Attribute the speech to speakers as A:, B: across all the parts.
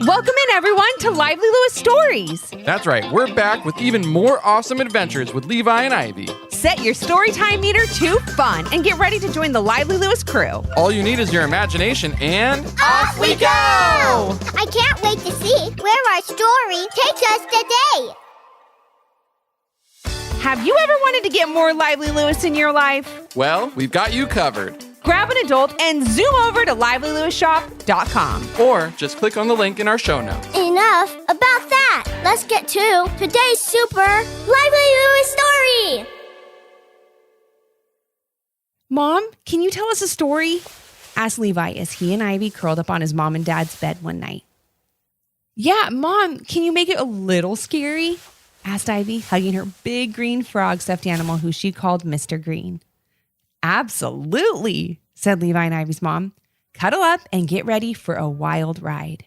A: Welcome in, everyone, to Lively Lewis Stories.
B: That's right, we're back with even more awesome adventures with Levi and Ivy.
A: Set your storytime meter to fun and get ready to join the Lively Lewis crew.
B: All you need is your imagination and...
C: Off we go! I can't wait to see where our story takes us today.
A: Have you ever wanted to get more Lively Lewis in your life?
B: Well, we've got you covered.
A: Grab an adult and zoom over to livelylewisshop.com.
B: Or just click on the link in our show notes.
C: Enough about that. Let's get to today's super Lively Lewis story.
A: Mom, can you tell us a story? Asked Levi as he and Ivy curled up on his mom and dad's bed one night. Yeah, Mom, can you make it a little scary? Asked Ivy, hugging her big green frog stuffed animal who she called Mr. Green. Absolutely, said Levi and Ivy's mom. Cuddle up and get ready for a wild ride.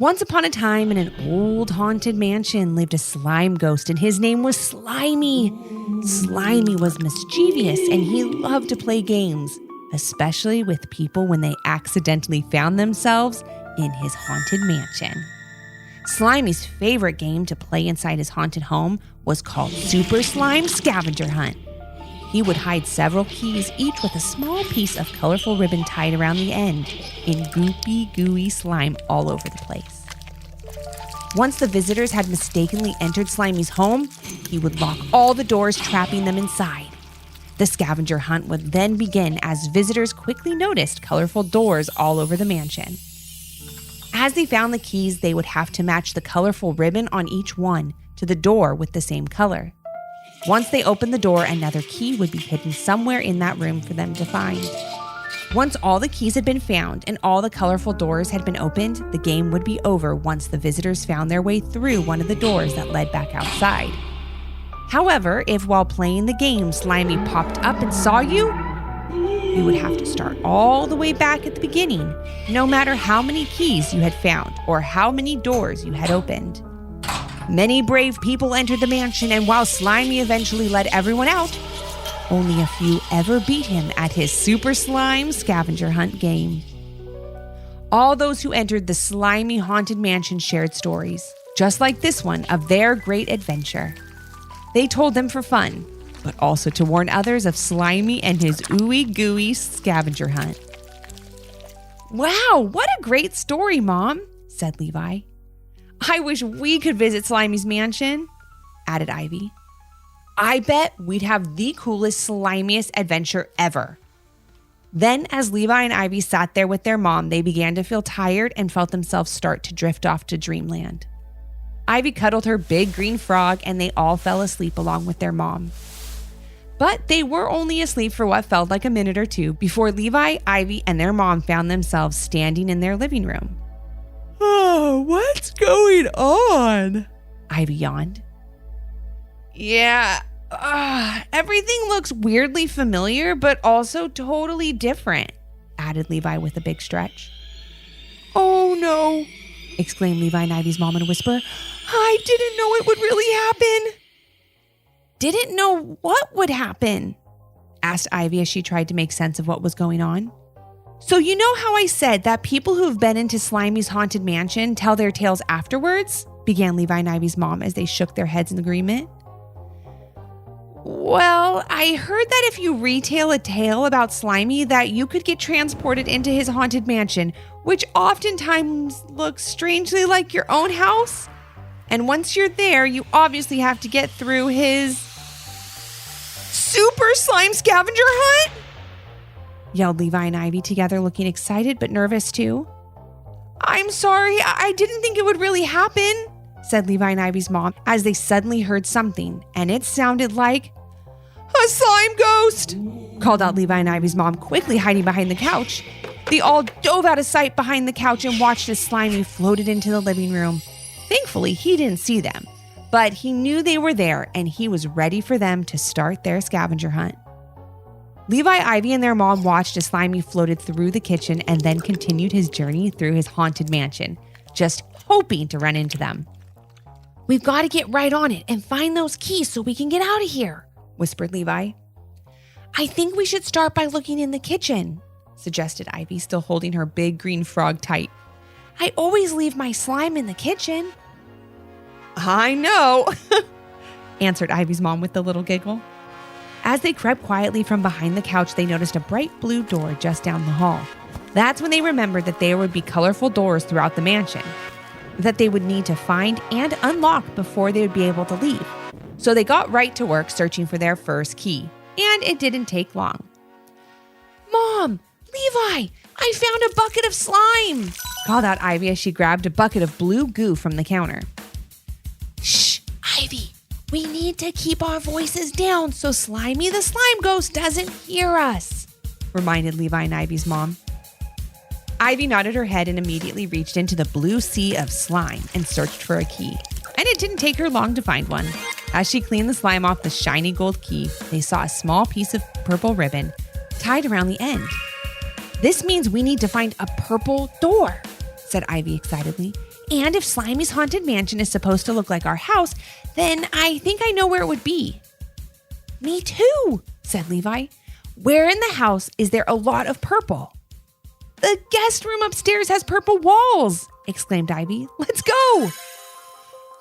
A: Once upon a time in an old haunted mansion lived a slime ghost and his name was Slimy. Slimy was mischievous and he loved to play games, especially with people when they accidentally found themselves in his haunted mansion. Slimy's favorite game to play inside his haunted home was called Super Slime Scavenger Hunt. He would hide several keys, each with a small piece of colorful ribbon tied around the end, in goopy, gooey slime all over the place. Once the visitors had mistakenly entered Slimy's home, he would lock all the doors, trapping them inside. The scavenger hunt would then begin as visitors quickly noticed colorful doors all over the mansion. As they found the keys, they would have to match the colorful ribbon on each one to the door with the same color. Once they opened the door, another key would be hidden somewhere in that room for them to find. Once all the keys had been found and all the colorful doors had been opened, the game would be over once the visitors found their way through one of the doors that led back outside. However, if while playing the game, Slimy popped up and saw you, you would have to start all the way back at the beginning, no matter how many keys you had found or how many doors you had opened. Many brave people entered the mansion, and while Slimy eventually led everyone out, only a few ever beat him at his Super Slime Scavenger Hunt game. All those who entered the Slimy Haunted Mansion shared stories, just like this one, of their great adventure. They told them for fun, but also to warn others of Slimy and his ooey gooey scavenger hunt. Wow, what a great story, Mom, said Levi. I wish we could visit Slimy's mansion, added Ivy. I bet we'd have the coolest, slimiest adventure ever. Then, as Levi and Ivy sat there with their mom, they began to feel tired and felt themselves start to drift off to dreamland. Ivy cuddled her big green frog and they all fell asleep along with their mom. But they were only asleep for what felt like a minute or two before Levi, Ivy, and their mom found themselves standing in their living room. Oh, what's going on? Ivy yawned. Yeah, everything looks weirdly familiar, but also totally different, added Levi with a big stretch. Oh no, exclaimed Levi and Ivy's mom in a whisper. I didn't know it would really happen. Didn't know what would happen? Asked Ivy as she tried to make sense of what was going on. So you know how I said that people who've been into Slimy's haunted mansion tell their tales afterwards? Began Levi and Ivy's mom as they shook their heads in agreement. Well, I heard that if you retell a tale about Slimy that you could get transported into his haunted mansion, which oftentimes looks strangely like your own house. And once you're there, you obviously have to get through his Super Slime Scavenger Hunt? Yelled Levi and Ivy together, looking excited but nervous too. I'm sorry, I didn't think it would really happen, said Levi and Ivy's mom as they suddenly heard something, and it sounded like a slime ghost, called out Levi and Ivy's mom, quickly hiding behind the couch. They all dove out of sight behind the couch and watched as Slimy floated into the living room. Thankfully, he didn't see them, but he knew they were there and he was ready for them to start their scavenger hunt. Levi, Ivy, and their mom watched as Slimy floated through the kitchen and then continued his journey through his haunted mansion, just hoping to run into them. We've got to get right on it and find those keys so we can get out of here, whispered Levi. I think we should start by looking in the kitchen, suggested Ivy, still holding her big green frog tight. I always leave my slime in the kitchen. I know, answered Ivy's mom with a little giggle. As they crept quietly from behind the couch, they noticed a bright blue door just down the hall. That's when they remembered that there would be colorful doors throughout the mansion that they would need to find and unlock before they would be able to leave. So they got right to work searching for their first key, and it didn't take long. Mom, Levi, I found a bucket of slime, called out Ivy as she grabbed a bucket of blue goo from the counter. Shh, Ivy, we need to keep our voices down so Slimy the slime ghost doesn't hear us, reminded Levi and Ivy's mom. Ivy nodded her head and immediately reached into the blue sea of slime and searched for a key. And it didn't take her long to find one. As she cleaned the slime off the shiny gold key, they saw a small piece of purple ribbon tied around the end. This means we need to find a purple door, said Ivy excitedly. And if Slimy's haunted mansion is supposed to look like our house, then I think I know where it would be. Me too, said Levi. Where in the house is there a lot of purple? The guest room upstairs has purple walls, exclaimed Ivy. Let's go.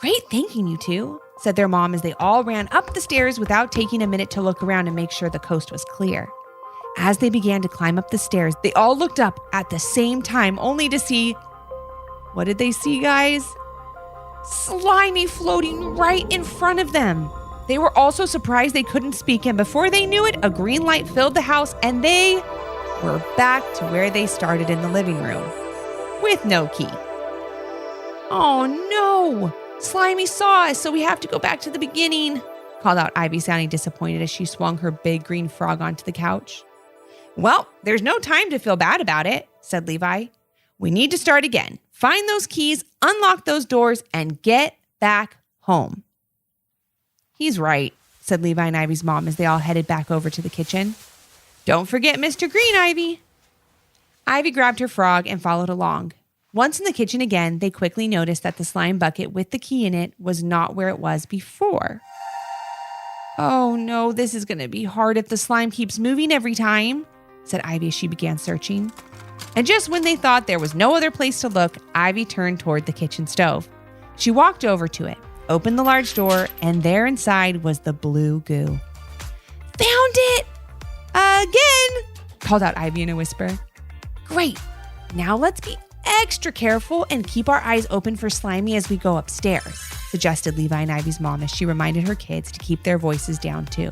A: Great thinking, you two, said their mom as they all ran up the stairs without taking a minute to look around and make sure the coast was clear. As they began to climb up the stairs, they all looked up at the same time, only to see... What did they see, guys? Slimy floating right in front of them. They were also surprised they couldn't speak, and before they knew it, a green light filled the house, and they were back to where they started in the living room, with no key. Oh no! Slimy saw us, so we have to go back to the beginning, called out Ivy, sounding disappointed as she swung her big green frog onto the couch. Well, there's no time to feel bad about it, said Levi. We need to start again. Find those keys, unlock those doors, and get back home. He's right, said Levi and Ivy's mom as they all headed back over to the kitchen. Don't forget Mr. Green, Ivy. Ivy grabbed her frog and followed along. Once in the kitchen again, they quickly noticed that the slime bucket with the key in it was not where it was before. Oh no, this is going to be hard if the slime keeps moving every time, said Ivy as she began searching. And just when they thought there was no other place to look, Ivy turned toward the kitchen stove. She walked over to it, opened the large door, and there inside was the blue goo. Found it! Again, called out Ivy in a whisper. Great. Now let's be extra careful and keep our eyes open for Slimy as we go upstairs, suggested Levi and Ivy's mom as she reminded her kids to keep their voices down too.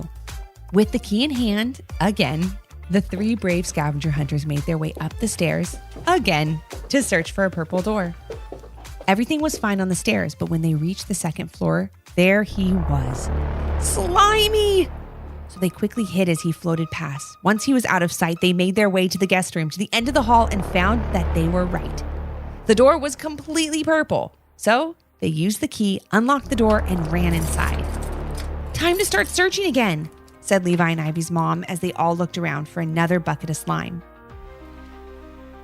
A: With the key in hand, again, the three brave scavenger hunters made their way up the stairs, again, to search for a purple door. Everything was fine on the stairs, but when they reached the second floor, there he was. Slimy! So they quickly hid as he floated past. Once he was out of sight, they made their way to the guest room to the end of the hall and found that they were right. The door was completely purple. So they used the key, unlocked the door, and ran inside. Time to start searching again, said Levi and Ivy's mom as they all looked around for another bucket of slime.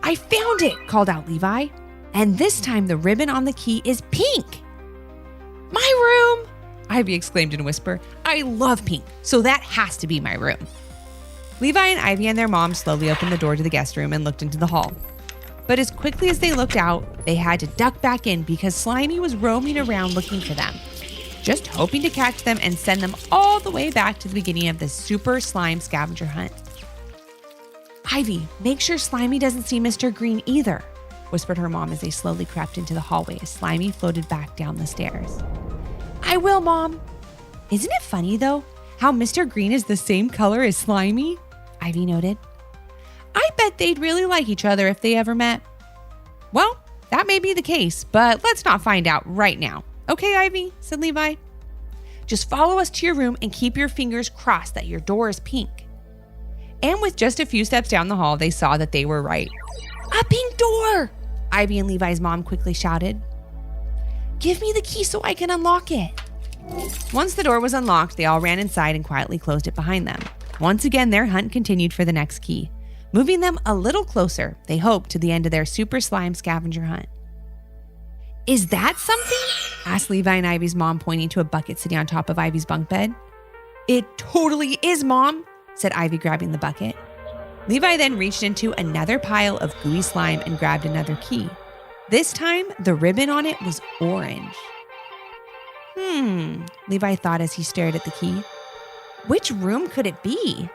A: I found it, called out Levi. And this time the ribbon on the key is pink. My room! Ivy exclaimed in a whisper. I love pink, so that has to be my room. Levi and Ivy and their mom slowly opened the door to the guest room and looked into the hall. But as quickly as they looked out, they had to duck back in because Slimy was roaming around looking for them, just hoping to catch them and send them all the way back to the beginning of the super slime scavenger hunt. Ivy, make sure Slimy doesn't see Mr. Green either, whispered her mom as they slowly crept into the hallway as Slimy floated back down the stairs. I will, Mom. Isn't it funny, though, how Mr. Green is the same color as Slimy? Ivy noted. I bet they'd really like each other if they ever met. Well, that may be the case, but let's not find out right now. Okay, Ivy, said Levi. Just follow us to your room and keep your fingers crossed that your door is pink. And with just a few steps down the hall, they saw that they were right. A pink door! Ivy and Levi's mom quickly shouted. Give me the key so I can unlock it. Once the door was unlocked, they all ran inside and quietly closed it behind them. Once again, their hunt continued for the next key, moving them a little closer, they hoped, to the end of their super slime scavenger hunt. Is that something? Asked Levi and Ivy's mom, pointing to a bucket sitting on top of Ivy's bunk bed. It totally is, Mom, said Ivy, grabbing the bucket. Levi then reached into another pile of gooey slime and grabbed another key. This time, the ribbon on it was orange. Levi thought as he stared at the key. Which room could it be?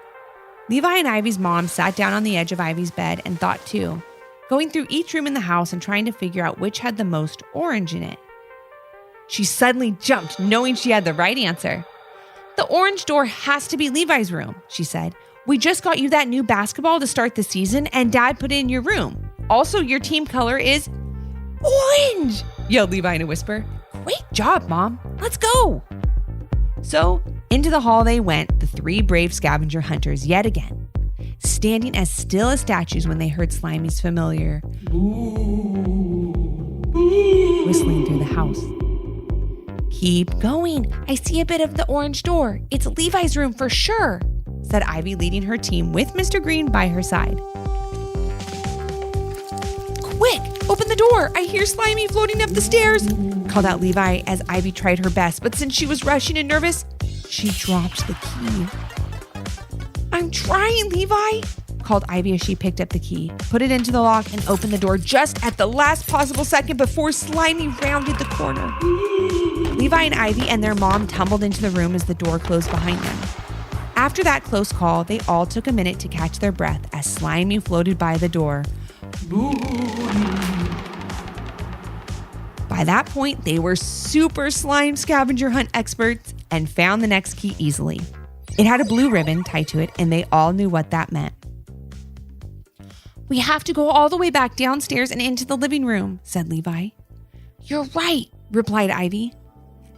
A: Levi and Ivy's mom sat down on the edge of Ivy's bed and thought too, going through each room in the house and trying to figure out which had the most orange in it. She suddenly jumped, knowing she had the right answer. The orange door has to be Levi's room, she said. We just got you that new basketball to start the season, and Dad put it in your room. Also, your team color is orange, yelled Levi in a whisper. Great job, Mom. Let's go. So into the hall they went, the three brave scavenger hunters yet again, standing as still as statues when they heard Slimy's familiar whistling through the house. Keep going. I see a bit of the orange door. It's Levi's room for sure, said Ivy, leading her team with Mr. Green by her side. Quick, open the door. I hear Slimy floating up the stairs, called out Levi as Ivy tried her best, but since she was rushing and nervous, she dropped the key. I'm trying, Levi, called Ivy as she picked up the key, put it into the lock, and opened the door just at the last possible second before Slimy rounded the corner. Levi and Ivy and their mom tumbled into the room as the door closed behind them. After that close call, they all took a minute to catch their breath as Slimy floated by the door. By that point, they were super slime scavenger hunt experts and found the next key easily. It had a blue ribbon tied to it, and they all knew what that meant. We have to go all the way back downstairs and into the living room, said Levi. You're right, replied Ivy.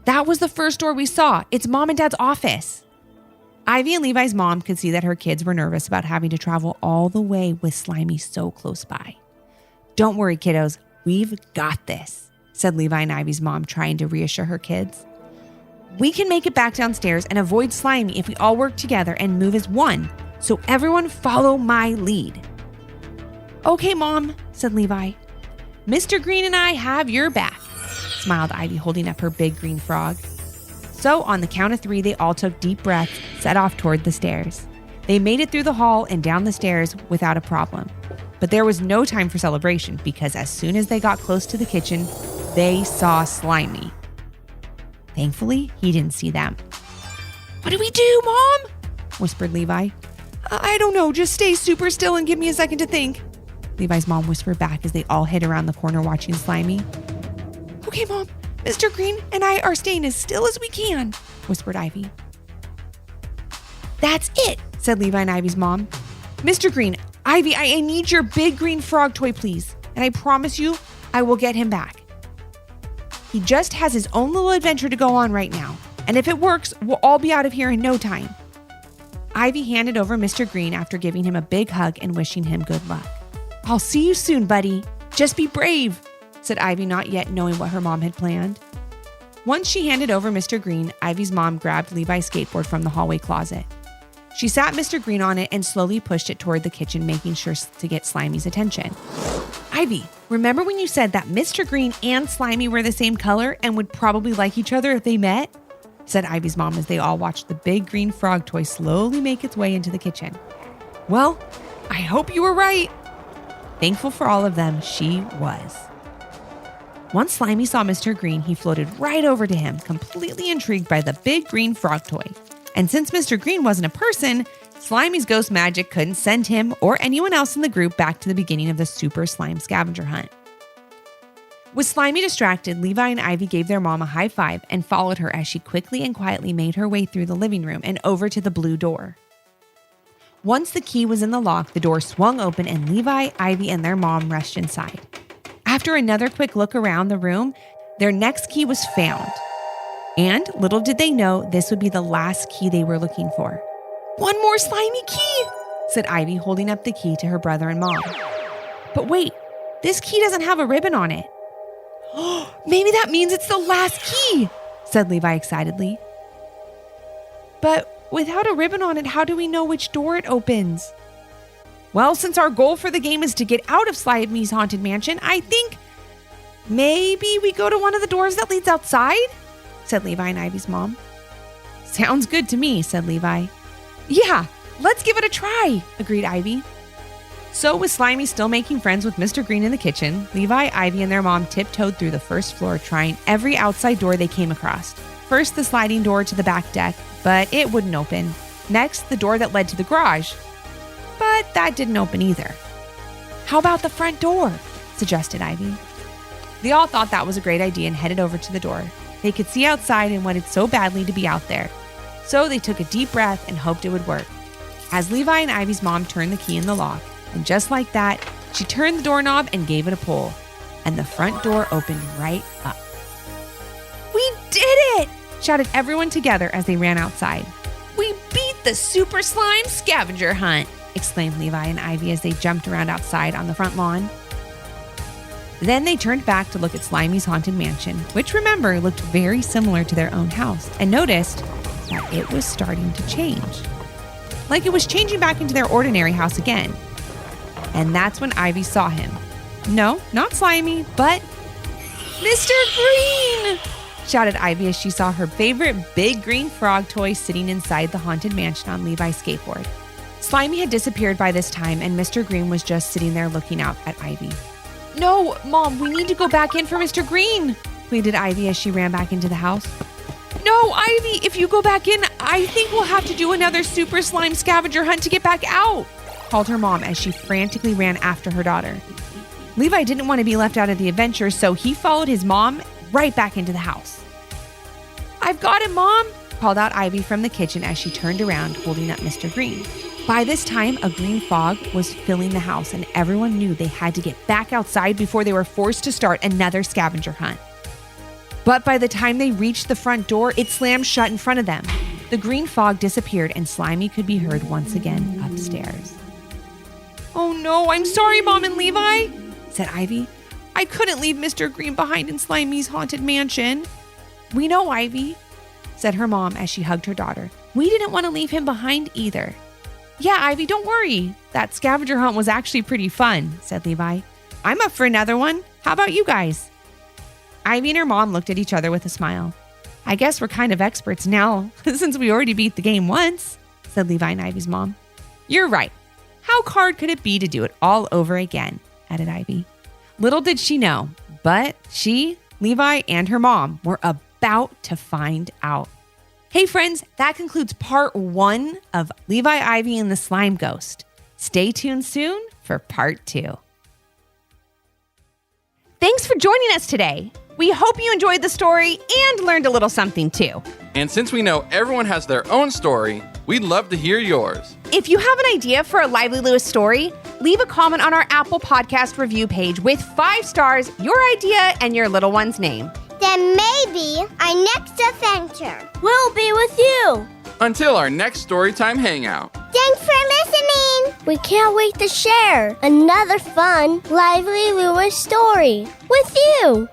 A: That was the first door we saw. It's Mom and Dad's office. Ivy and Levi's mom could see that her kids were nervous about having to travel all the way with Slimy so close by. Don't worry, kiddos. We've got this, said Levi and Ivy's mom, trying to reassure her kids. We can make it back downstairs and avoid Slimy if we all work together and move as one. So everyone follow my lead. Okay, Mom, said Levi. Mr. Green and I have your back, smiled Ivy, holding up her big green frog. So on the count of 3, they all took deep breaths, set off toward the stairs. They made it through the hall and down the stairs without a problem. But there was no time for celebration because as soon as they got close to the kitchen, they saw Slimy. Thankfully, he didn't see them. What do we do, Mom? Whispered Levi. I don't know. Just stay super still and give me a second to think. Levi's mom whispered back as they all hid around the corner watching Slimy. Okay, Mom. Mr. Green and I are staying as still as we can, whispered Ivy. That's it, said Levi and Ivy's mom. Mr. Green, Ivy, I need your big green frog toy, please. And I promise you, I will get him back. He just has his own little adventure to go on right now. And if it works, we'll all be out of here in no time. Ivy handed over Mr. Green after giving him a big hug and wishing him good luck. I'll see you soon, buddy. Just be brave, said Ivy, not yet knowing what her mom had planned. Once she handed over Mr. Green, Ivy's mom grabbed Levi's skateboard from the hallway closet. She sat Mr. Green on it and slowly pushed it toward the kitchen, making sure to get Slimy's attention. Ivy, remember when you said that Mr. Green and Slimy were the same color and would probably like each other if they met? Said Ivy's mom as they all watched the big green frog toy slowly make its way into the kitchen. Well, I hope you were right. Thankful for all of them, she was. Once Slimy saw Mr. Green, he floated right over to him, completely intrigued by the big green frog toy. And since Mr. Green wasn't a person, Slimy's ghost magic couldn't send him or anyone else in the group back to the beginning of the super slime scavenger hunt. With Slimy distracted, Levi and Ivy gave their mom a high five and followed her as she quickly and quietly made her way through the living room and over to the blue door. Once the key was in the lock, the door swung open and Levi, Ivy, and their mom rushed inside. After another quick look around the room, their next key was found. And little did they know, this would be the last key they were looking for. One more Slimy key, said Ivy, holding up the key to her brother and mom. But wait, this key doesn't have a ribbon on it. Maybe that means it's the last key, said Levi excitedly. But without a ribbon on it, how do we know which door it opens? Well, since our goal for the game is to get out of Slimy's haunted mansion, I think maybe we go to one of the doors that leads outside, said Levi and Ivy's mom. Sounds good to me, said Levi. Yeah, let's give it a try, agreed Ivy. So with Slimy still making friends with Mr. Green in the kitchen, Levi, Ivy, and their mom tiptoed through the first floor, trying every outside door they came across. First, the sliding door to the back deck, but it wouldn't open. Next, the door that led to the garage, but that didn't open either. How about the front door? Suggested Ivy. They all thought that was a great idea and headed over to the door. They could see outside and wanted so badly to be out there. So they took a deep breath and hoped it would work. As Levi and Ivy's mom turned the key in the lock, and just like that, she turned the doorknob and gave it a pull, and the front door opened right up. "We did it!" shouted everyone together as they ran outside. "We beat the super slime scavenger hunt!" exclaimed Levi and Ivy as they jumped around outside on the front lawn. Then they turned back to look at Slimy's haunted mansion, which, remember, looked very similar to their own house, and noticed that it was starting to change. Like it was changing back into their ordinary house again. And that's when Ivy saw him. No, not Slimy, but Mr. Green! Shouted Ivy as she saw her favorite big green frog toy sitting inside the haunted mansion on Levi's skateboard. Slimy had disappeared by this time, and Mr. Green was just sitting there looking out at Ivy. "No, Mom, we need to go back in for Mr. Green," pleaded Ivy as she ran back into the house. "No, Ivy, if you go back in, I think we'll have to do another super slime scavenger hunt to get back out," called her mom as she frantically ran after her daughter. Levi didn't want to be left out of the adventure, so he followed his mom right back into the house. "I've got him, Mom," called out Ivy from the kitchen as she turned around, holding up Mr. Green. By this time, a green fog was filling the house, and everyone knew they had to get back outside before they were forced to start another scavenger hunt. But by the time they reached the front door, it slammed shut in front of them. The green fog disappeared, and Slimy could be heard once again upstairs. "Oh no, I'm sorry, Mom and Levi," said Ivy. "I couldn't leave Mr. Green behind in Slimy's haunted mansion." "We know, Ivy," said her mom as she hugged her daughter. "We didn't want to leave him behind either." "Yeah, Ivy, don't worry. That scavenger hunt was actually pretty fun," said Levi. "I'm up for another one. How about you guys?" Ivy and her mom looked at each other with a smile. "I guess we're kind of experts now, since we already beat the game once," said Levi and Ivy's mom. "You're right. How hard could it be to do it all over again?" added Ivy. Little did she know, but she, Levi, and her mom were about to find out. Hey friends, that concludes part 1 of Levi, Ivy, and the Slime Ghost. Stay tuned soon for part 2. Thanks for joining us today. We hope you enjoyed the story and learned a little something too.
B: And since we know everyone has their own story, we'd love to hear yours.
A: If you have an idea for a Lively Lewis story, leave a comment on our Apple Podcast review page with 5 stars, your idea, and your little one's name.
C: Then maybe our next adventure will be with you.
B: Until our next Storytime Hangout.
C: Thanks for listening. We can't wait to share another fun Lively Lewis story with you.